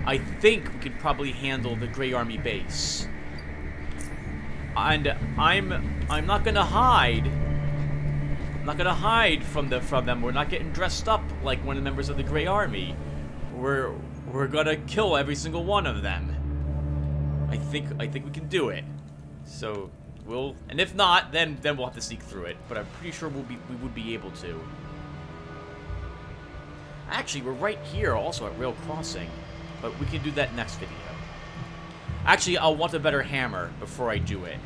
[SPEAKER 1] I think we could probably handle the Grey Army base. And I'm not gonna hide. I'm not gonna hide from them. We're not getting dressed up like one of the members of the Grey Army. We're gonna kill every single one of them. I think we can do it. So and if not, then we'll have to sneak through it. But I'm pretty sure we would be able to. Actually, we're right here also at Rail Crossing, but we can do that next video. Actually, I'll want a better hammer before I do it.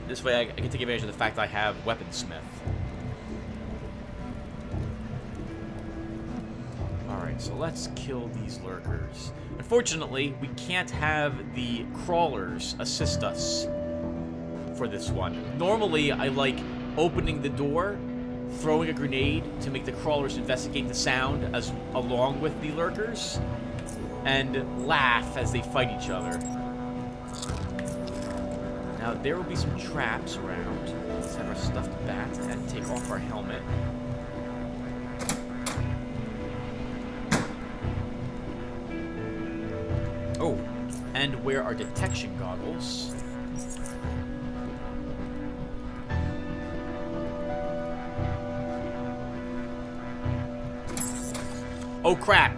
[SPEAKER 1] This way I can take advantage of the fact that I have Weaponsmith. Alright, so let's kill these lurkers. Unfortunately, we can't have the crawlers assist us for this one. Normally, I like opening the door, throwing a grenade to make the crawlers investigate the sound along with the lurkers, and laugh as they fight each other. Now, there will be some traps around. Let's have our stuffed bat and take off our helmet. Oh, and wear our detection goggles. Oh crap!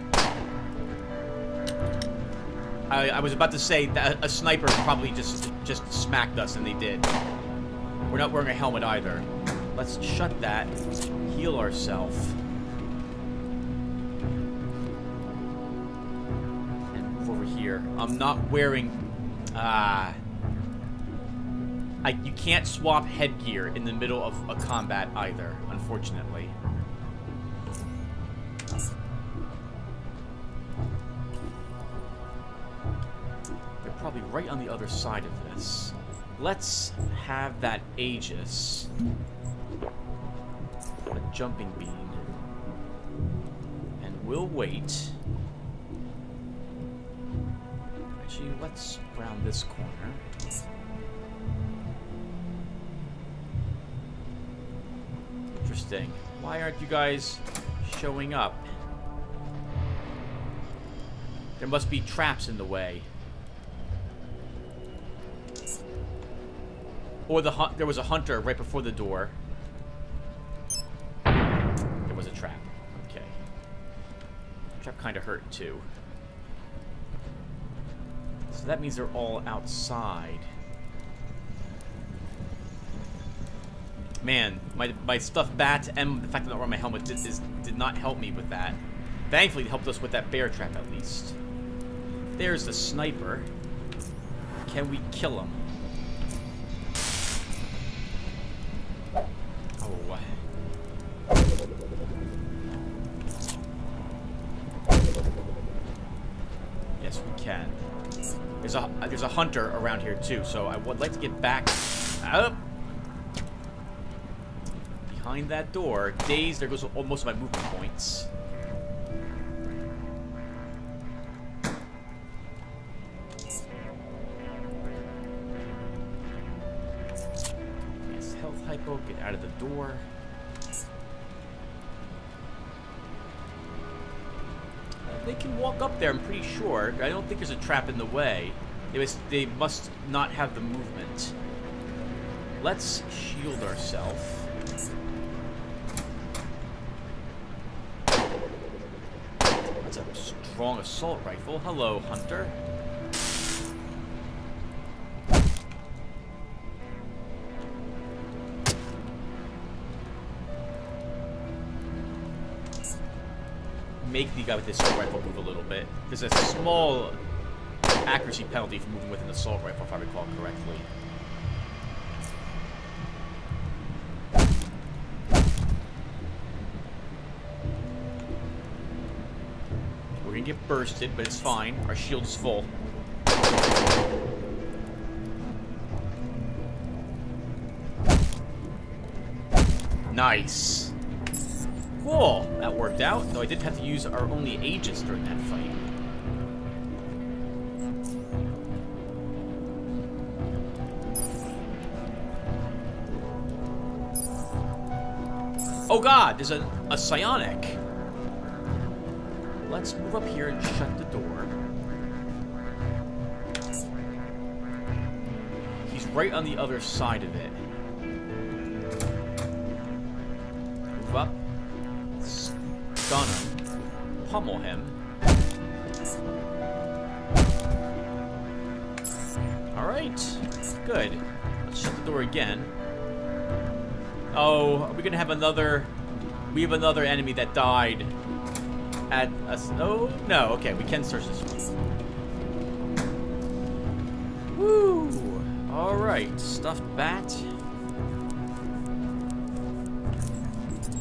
[SPEAKER 1] I was about to say that a sniper probably just smacked us, and they did. We're not wearing a helmet either. Let's shut that. Heal ourselves. And move over here. I'm not wearing. You can't swap headgear in the middle of a combat either, unfortunately. Probably right on the other side of this. Let's have that Aegis. A jumping beam. And we'll wait. Actually, let's round this corner. Interesting. Why aren't you guys showing up? There must be traps in the way. Or there was a hunter right before the door. There was a trap. Okay. Trap kind of hurt too. So that means they're all outside. Man, my stuffed bat and the fact that I'm not wearing my helmet did not help me with that. Thankfully, it helped us with that bear trap at least. There's the sniper. Can we kill him? Yes, we can. There's a hunter around here too, so I would like to get back up behind that door. Dazed, there goes most of my movement points. Yes, health hypo, get out of the door. They can walk up there, I'm pretty sure. I don't think there's a trap in the way. They must not have the movement. Let's shield ourselves. That's a strong assault rifle. Hello, hunter. Make the guy with this assault rifle move a little bit. There's a small accuracy penalty for moving with an assault rifle, if I recall correctly. We're gonna get bursted, but it's fine. Our shield is full. Nice. Cool, that worked out, though I did have to use our only Aegis during that fight. Oh god, there's a psionic. Let's move up here and shut the door. He's right on the other side of it. Move up. Stun him. Pummel him. Alright. Good. Let's shut the door again. Oh, are we gonna have another... We have another enemy that died at us. Oh, no. Okay, we can search this room. Woo! Alright, stuffed bat.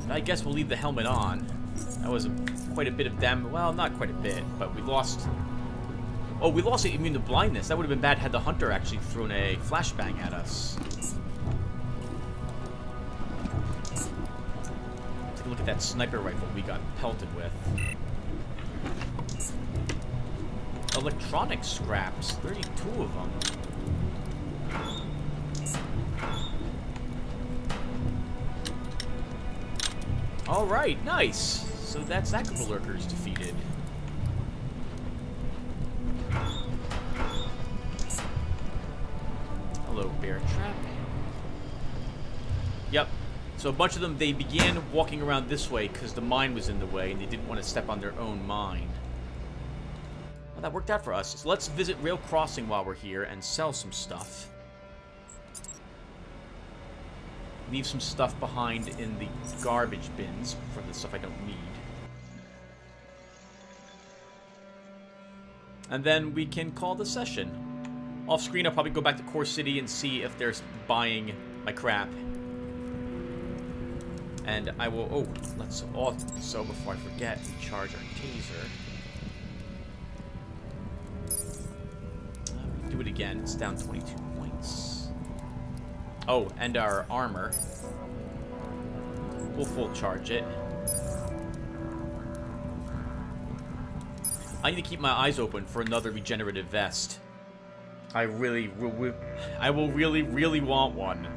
[SPEAKER 1] I guess we'll leave the helmet on. That was quite a bit of damage. Well, not quite a bit, but we lost... Oh, we lost immune to blindness. That would have been bad had the hunter actually thrown a flashbang at us. Take a look at that sniper rifle we got pelted with. Electronic scraps. 32 of them. Alright, nice. So that's that group of lurkers defeated. Hello, bear trap. Yep. So a bunch of them, they began walking around this way because the mine was in the way and they didn't want to step on their own mine. Well, that worked out for us. So let's visit Rail Crossing while we're here and sell some stuff. Leave some stuff behind in the garbage bins for the stuff I don't need. And then we can call the session. Off screen, I'll probably go back to Core City and see if they're buying my crap. And I will... Oh, let's also, before I forget, recharge our taser. Do it again. It's down 22 points. Oh, and our armor. We'll full charge it. I need to keep my eyes open for another regenerative vest. I will really want one.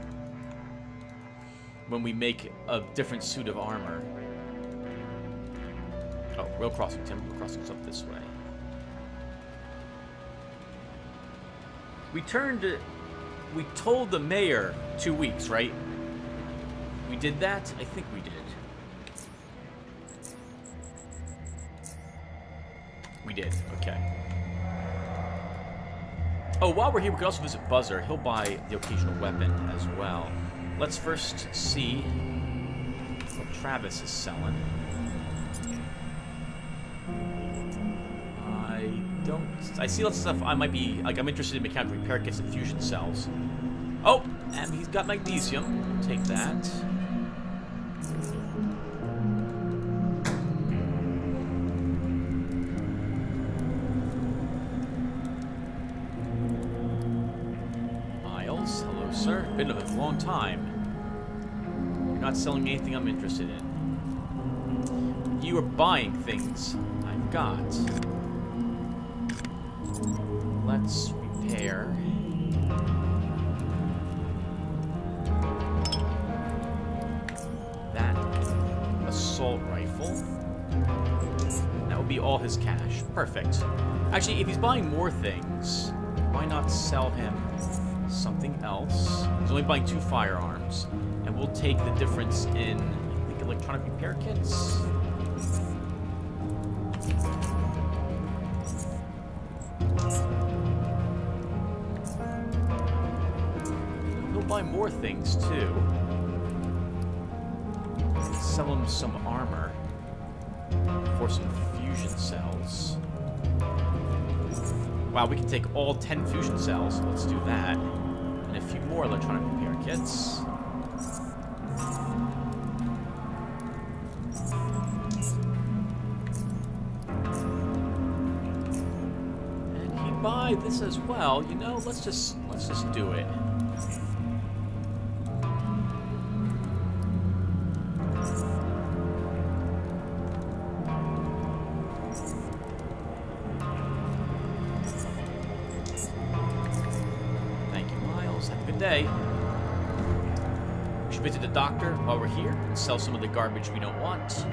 [SPEAKER 1] When we make a different suit of armor. Oh, Rail Crossing, Tim. Rail Crossing's up this way. We told the mayor 2 weeks, right? We did that? I think we did. We did, okay. Oh, while we're here, we could also visit Buzzer. He'll buy the occasional weapon as well. Let's first see what Travis is selling. I see lots of stuff I might be, like, I'm interested in mechanical repair kits and fusion cells. Oh, and he's got magnesium. Take that. Miles, hello, sir. Been a long time. You're not selling anything I'm interested in. You are buying things I've got. Let's repair. That assault rifle. That would be all his cash. Perfect. Actually, if he's buying more things, why not sell him something else? He's only buying 2 firearms, and we'll take the difference in, I think, electronic repair kits. Buy more things too. Sell him some armor for some fusion cells. Wow, we can take all 10 fusion cells. Let's do that. And a few more electronic repair kits. And he'd buy this as well. You know, let's just do it. should visit the doctor while we're here and sell some of the garbage we don't want.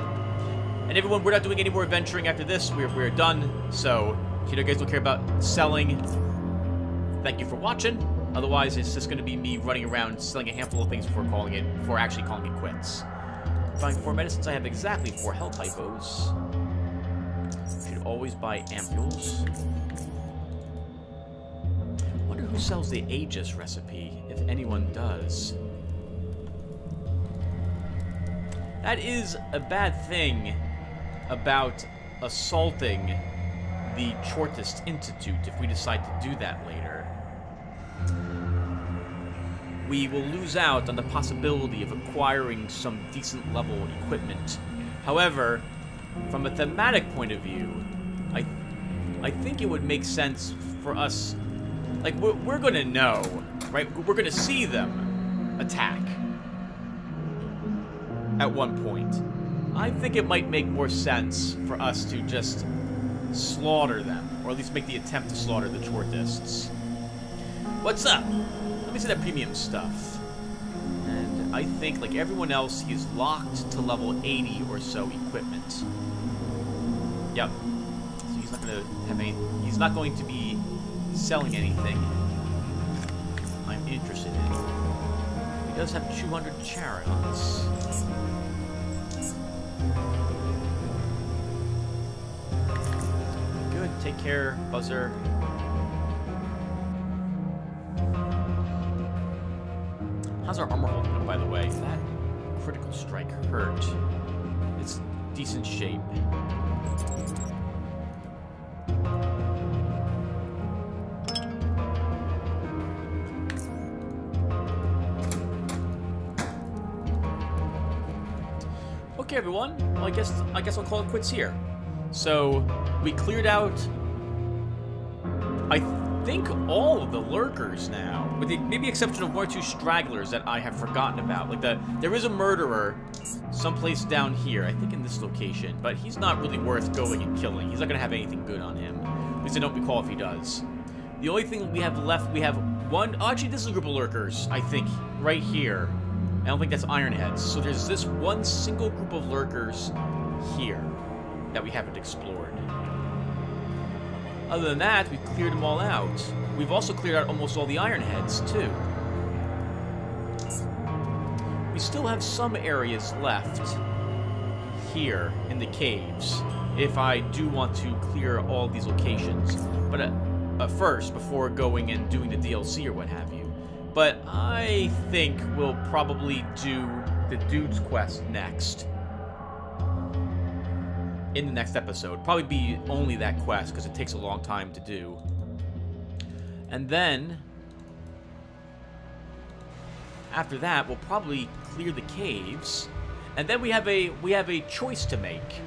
[SPEAKER 1] And everyone, we're not doing any more adventuring after this. We're done. So, if you guys don't care about selling, thank you for watching. Otherwise, it's just going to be me running around selling a handful of things before actually calling it quits. Buying 4 medicines, I have exactly 4 health hypos. Should always buy ampules. Wonder who sells the Aegis recipe, if anyone does. That is a bad thing about assaulting the Chortist Institute if we decide to do that later. We will lose out on the possibility of acquiring some decent level equipment. However, from a thematic point of view, I think it would make sense for us, like, we're gonna know, right? We're gonna see them attack at one point. I think it might make more sense for us to just slaughter them, or at least make the attempt to slaughter the Chortists. What's up? Let me see that premium stuff. And I think, like everyone else, he's locked to level 80 or so equipment. Yep. So he's not gonna have any. He's not going to be selling anything I'm interested in. He does have 200 chariots. Good. Take care, Buzzer. How's our armor holding up, by the way? That critical strike hurt. It's decent shape. Okay, everyone. Well, I guess I'll call it quits here. So we cleared out, I think, all of the lurkers now, with the maybe exception of 1 or 2 stragglers that I have forgotten about. Like there is a murderer someplace down here, I think in this location, but he's not really worth going and killing. He's not gonna have anything good on him. At least I don't recall if he does. The only thing we have left, we have one. Oh, actually, this is a group of lurkers, I think, right here. I don't think that's Ironheads. So there's this one single group of lurkers here that we haven't explored. Other than that, we've cleared them all out. We've also cleared out almost all the Ironheads, too. We still have some areas left here in the caves, if I do want to clear all these locations. But first, before going and doing the DLC or what have you. But I think we'll probably do the Dude's Quest next. In the next episode. Probably be only that quest, because it takes a long time to do. And then, after that, we'll probably clear the caves. And then we have a choice to make.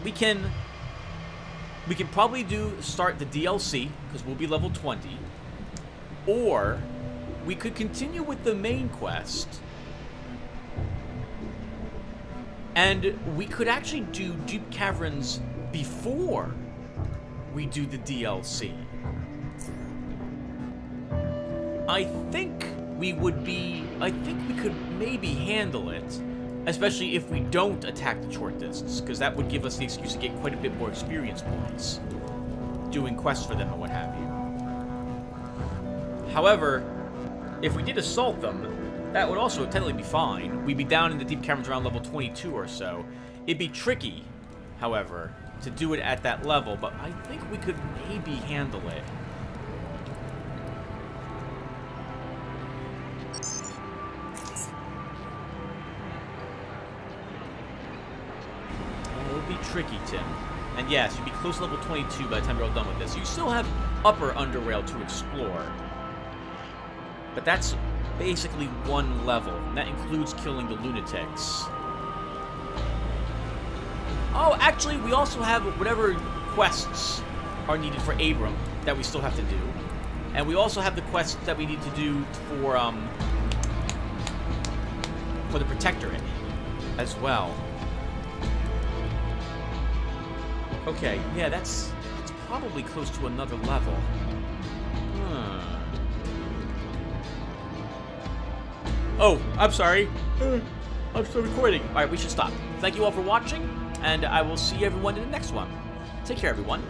[SPEAKER 1] We can probably start the DLC, because we'll be level 20. Or we could continue with the main quest. And we could actually do Deep Caverns before we do the DLC. I think we could maybe handle it, especially if we don't attack the Chortists, because that would give us the excuse to get quite a bit more experience points doing quests for them and what have you. However, if we did assault them, that would also technically be fine. We'd be down in the Deep Caverns around level 22 or so. It'd be tricky, however, to do it at that level, but I think we could maybe handle it. It'll be tricky, Tim. And yes, you'd be close to level 22 by the time you're all done with this. You still have upper Underrail to explore. But that's basically one level, and that includes killing the lunatics. Oh, actually, we also have whatever quests are needed for Abram that we still have to do. And we also have the quests that we need to do for the Protectorate as well. Okay, yeah, that's probably close to another level. Oh, I'm sorry. I'm still recording. Alright, we should stop. Thank you all for watching, and I will see everyone in the next one. Take care, everyone.